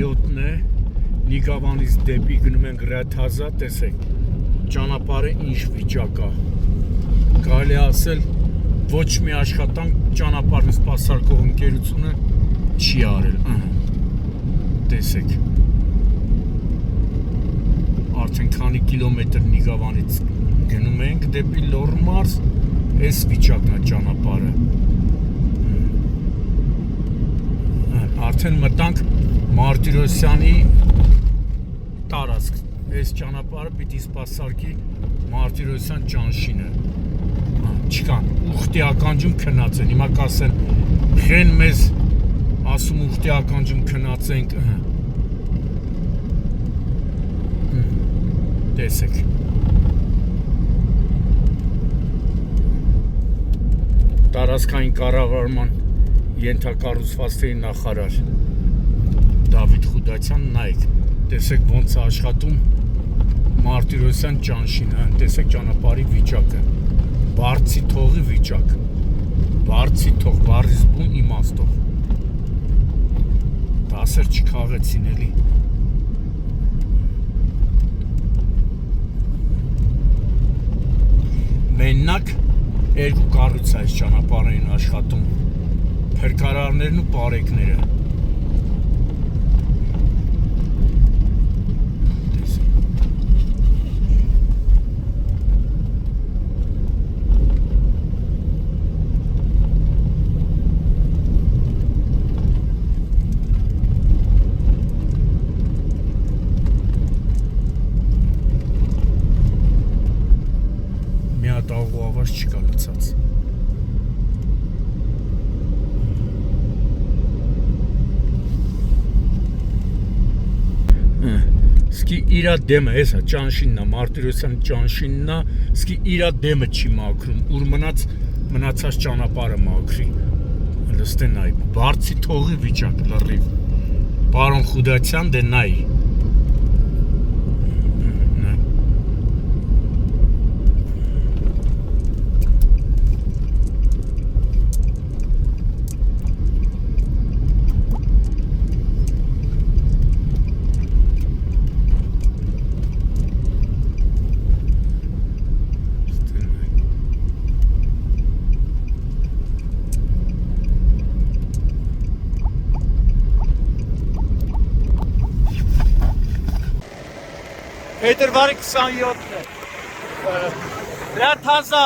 27-ն է, Նիգավանից դեպի գնում ենք Ռաթազա, տեսեք, ճանապարհը ինչ վիճակ է։ Կարելի է ասել, ոչ մի աշխատանք ճանապարհն սպասարկող ընկերությունը չի արել, տեսեք։ Արդեն քանի կիլոմետր Նիգավանից գնում ենք դեպի Լոռ մարզ, այս վիճակն է ճանապարհը։ Արդեն մտանք Մարտիրոսյանի տարածք։ Այս ճանապարհը պիտի սպասարկի Մարտիրոսյան ճանշինը։ Չկան, ուխտի ականջում քնած են, հիմա կասեն, խեն մեզ ասում ուխտի ականջում քնած ենք, տեսեք։ Տարածքային կառավարման ենթակառուցվածքների նախարար Դավիթ Խուդացյան, նայեք, տեսեք ոնց է աշխատում Մարտիրոսյան ճանշինը, տեսեք ճանապարհի վիճակը, բարձի թողի վիճակ, բարձի թող, բառից բուն իմաստով, դասեր չքաղեցին էլի։ Մենակ երկու կառույց է այս ճանապարհին աշխատում, փրկարարներն ու պարեկները։ Մի հատ աղուավաշ չկա լցած։ Սկի իրա դեմը, հեսա ճանշինն է, Մարտիրոսյան ճանշինն է, սկի իրա դեմը չի մաքրում, ուր մնացած ճանապարհը մաքրի։ Լստեն նայ, բարձի թողի վիճակ լրիվ։ Պարոն Խուդացյան, դե նայ։ Փետրվարի 27-ն է, Ռաթազա,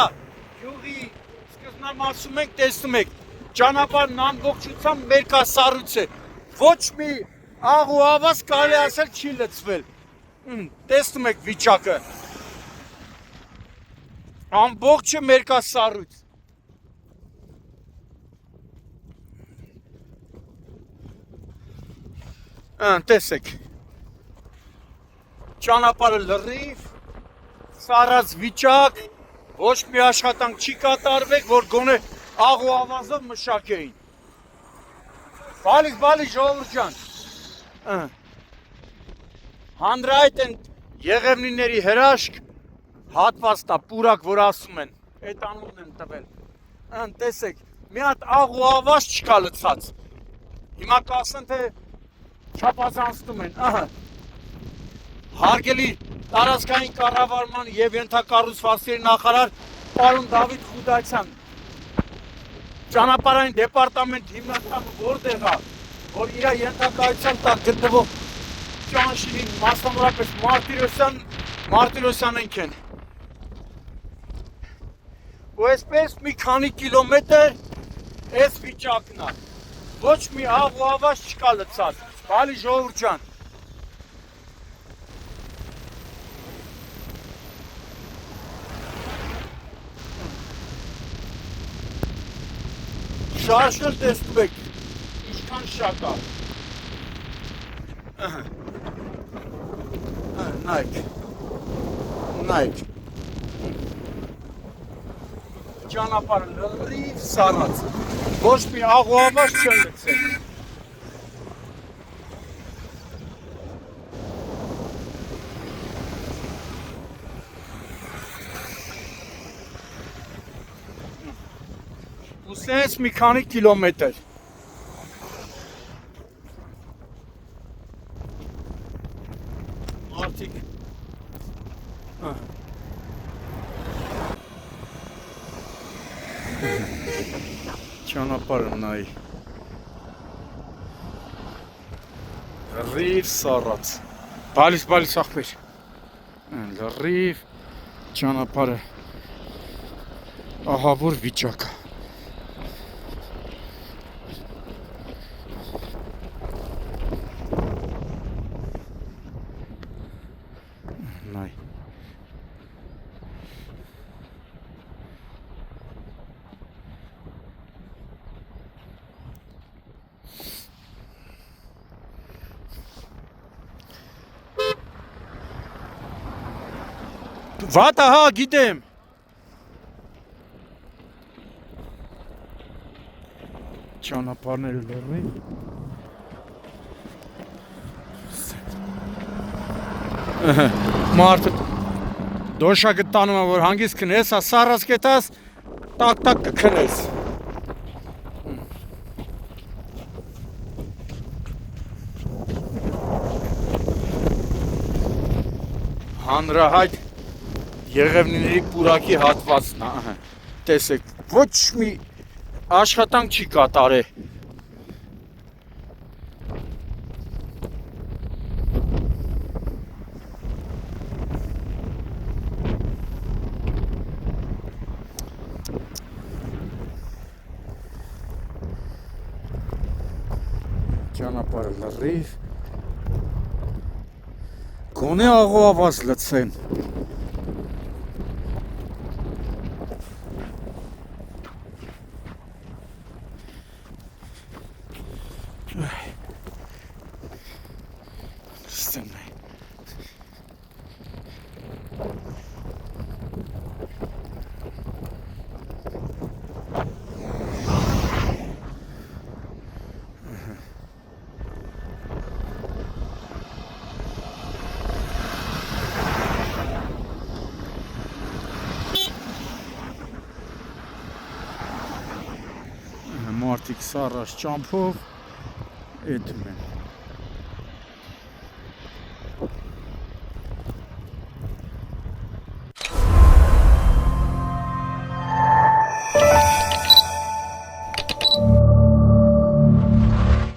յուղի սկզբնամասում ենք, տեսնում եք, ճանապարհն ամբողջությամբ մերկասառույց է, ոչ մի աղ ու ավազ կարելի ասել չի լցվել, տեսնում եք վիճակը, ամբողջը մերկասառույց, տեսեք, ճանապարհը լրիվ, սառած վիճակ, ոչ մի աշխատանք չի կատարվեք, որ գոնե աղ ու ավազով մշակեին։ Բալի ժողովուրդ ջան։ Հանրայդ են Եղևնիների հրաշք, հատված տա, պուրակ, որ ասում են, այդ անունն են տվել։ Տեսեք, մի հատ աղ ու ավազ չկա լցած։ Հիմա կասեն, թե չափազանցնում են, Հարգելի տարածքային կառավարման եւ ենթակառուցվածքների նախարար պարոն Դավիթ Խուդացյան, ճանապարհային դեպարտամենտ հիմնադրամը որտեղ է, որ իր ենթակայության տակ գտնվող ճանշինին մասնավորապես Մարտիրոսյանենք են։ Ու այսպես մի քանի կիլոմետր այս վիճակն է, ոչ մի աղ ու ավազ չկա լցած, բալի ժողովուրդ ջան։ Շարժել տեսնում եք, ինչքան շատ է։ Նայք։ Ճանապարհը լրիվ սառած, ոչ մի աղ ու ավազ չեն լցել։ Սենց մի քանի կիլոմետր։ Ճանապարհը նայ։ Լրիվ սառած։ Բալիս ախպեր։ Լրիվ ճանապարհը ահավոր վիճակ։ Նայ։ Վատ ահա գիտեմ։ Ճանապարհները լրիվ։ Մարդը դոշակը տանում է, որ հանգիստ քնես, սառած կետաս, տակ կքնես։ Հանրահայտ Եղևնիների պուրակի հատվածն է, տեսեք, ոչ մի աշխատանք չի կատարել։ Ճանապարհը լրիվ, գոնե աղոավազ լցեն։ Մարդիկ սառած ճամփով էդում են։